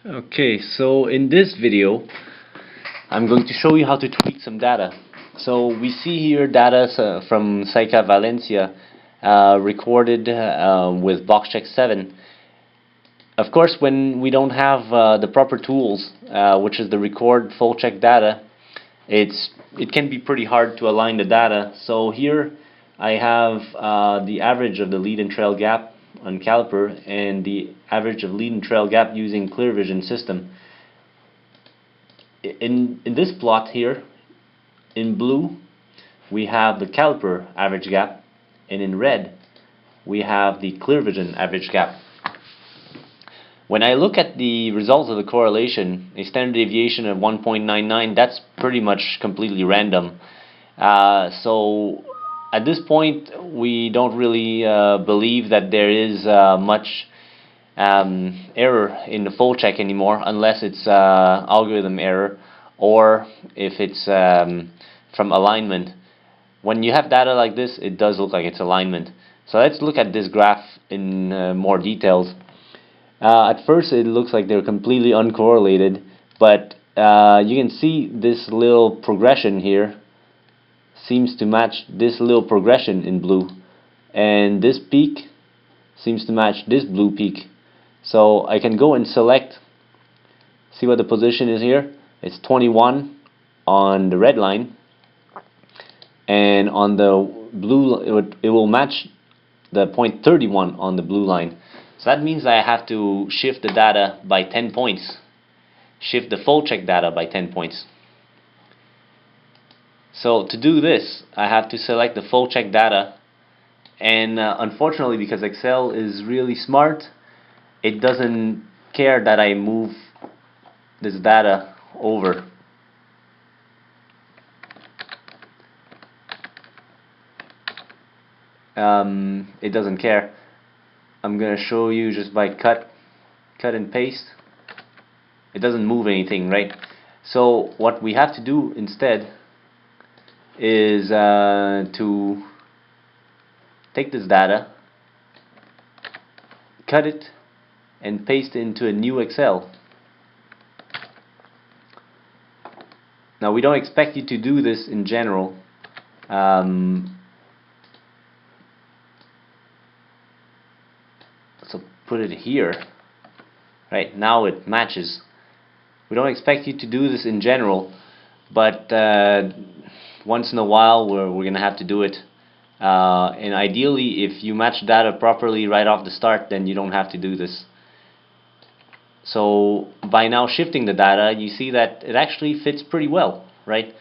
Okay, so in this video I'm going to show you how to tweak some data. So we see here data from Saica Valencia recorded with boxcheck 7. Of course, when we don't have the proper tools, which is the record full check data, it can be pretty hard to align the data. So here I have the average of the lead and trail gap on caliper and the average of lead and trail gap using clear vision system. In this plot here, in blue we have the caliper average gap, and in red we have the clear vision average gap. When I look at the results of the correlation, a standard deviation of 1.99, that's pretty much completely random. So at this point we don't really believe that there is much error in the full check anymore, unless it's algorithm error or if it's from alignment. When you have data like this, it does look like it's alignment. So let's look at this graph in more details. At first it looks like they're completely uncorrelated, but you can see this little progression here seems to match this little progression in blue, and this peak seems to match this blue peak. So I can go and select, see what the position is here. It's 21 on the red line, and on the blue it will match the point 31 on the blue line. So that means I have to shift the data by 10 points. Shift the full check data by 10 points. So to do this, I have to select the full check data, and unfortunately, because Excel is really smart, it doesn't care that I move this data over. It doesn't care. I'm gonna show you just by cut and paste. It doesn't move anything, right? So what we have to do instead is to take this data, cut it, and paste it into a new Excel. Now we don't expect you to do this in general. So put it here. Right, now it matches. We don't expect you to do this in general, but once in a while we're gonna have to do it. And ideally, if you match data properly right off the start, then you don't have to do this. So by now shifting the data, you see that it actually fits pretty well, right?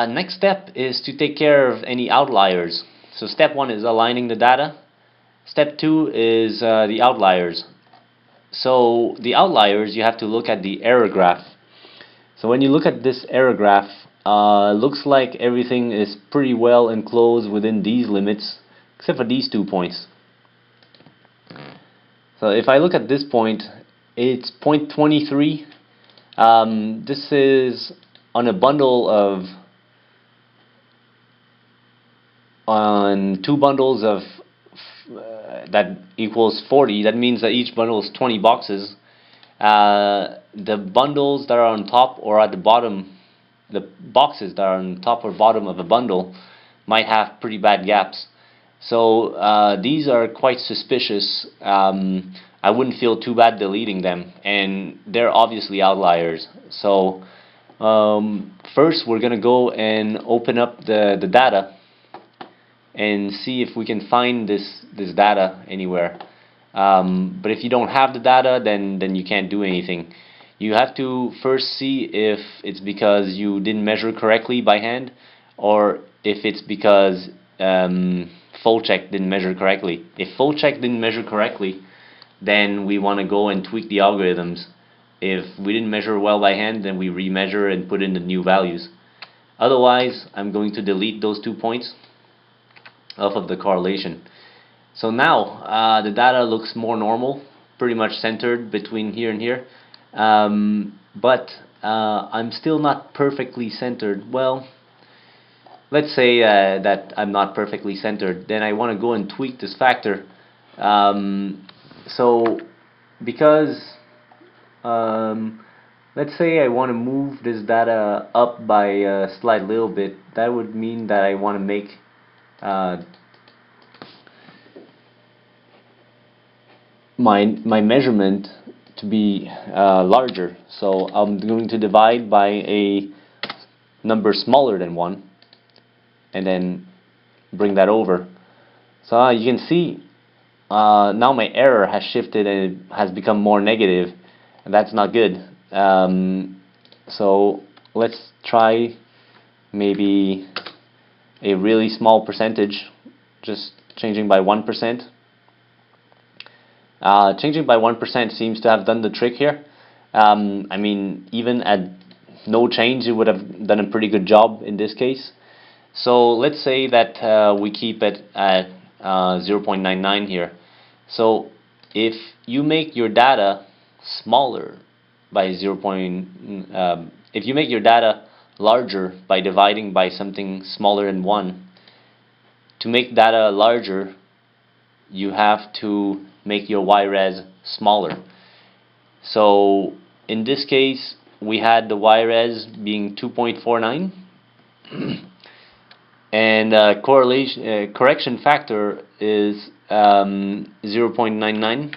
Next step is to take care of any outliers. So step 1 is aligning the data. Step 2 is the outliers. So the outliers, you have to look at the error graph. So when you look at this error graph, looks like everything is pretty well enclosed within these limits, except for these 2 points. So if I look at this point, it's 0.23. This is on a bundle of, on 2 bundles of that equals 40. That means that each bundle is 20 boxes. The bundles that are on top or at the bottom, the boxes that are on top or bottom of a bundle might have pretty bad gaps. So these are quite suspicious. I wouldn't feel too bad deleting them, and they're obviously outliers. So first we're gonna go and open up the data and see if we can find this data anywhere. But if you don't have the data, then you can't do anything. You have to first see if it's because you didn't measure correctly by hand, or if it's because full check didn't measure correctly. If full check didn't measure correctly, then we want to go and tweak the algorithms. If we didn't measure well by hand, then we remeasure and put in the new values. Otherwise, I'm going to delete those 2 points off of the correlation. So now the data looks more normal, pretty much centered between here and here, but I'm still not perfectly centered. Well, let's say that I'm not perfectly centered. Then I want to go and tweak this factor. So because let's say I want to move this data up by a slight little bit. That would mean that I want to make my measurement to be larger. So I'm going to divide by a number smaller than 1 and then bring that over. So you can see now my error has shifted and it has become more negative, and that's not good. So let's try maybe a really small percentage, just changing by 1%. Changing by 1% seems to have done the trick here. I mean, even at no change, it would have done a pretty good job in this case. So let's say that we keep it at 0.99 here. So if you make your data smaller by if you make your data larger by dividing by something smaller than 1, to make data larger, you have to make your Yres smaller. So in this case, we had the Yres being 2.49. And correction factor is 0.99.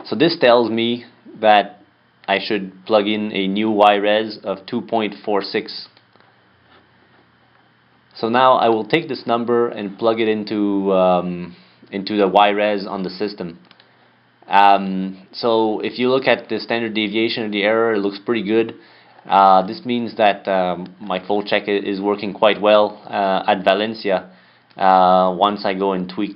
So this tells me that I should plug in a new Yres of 2.46. So now I will take this number and plug it into the Yres on the system. So if you look at the standard deviation of the error, it looks pretty good. This means that my full check is working quite well at Valencia once I go and tweak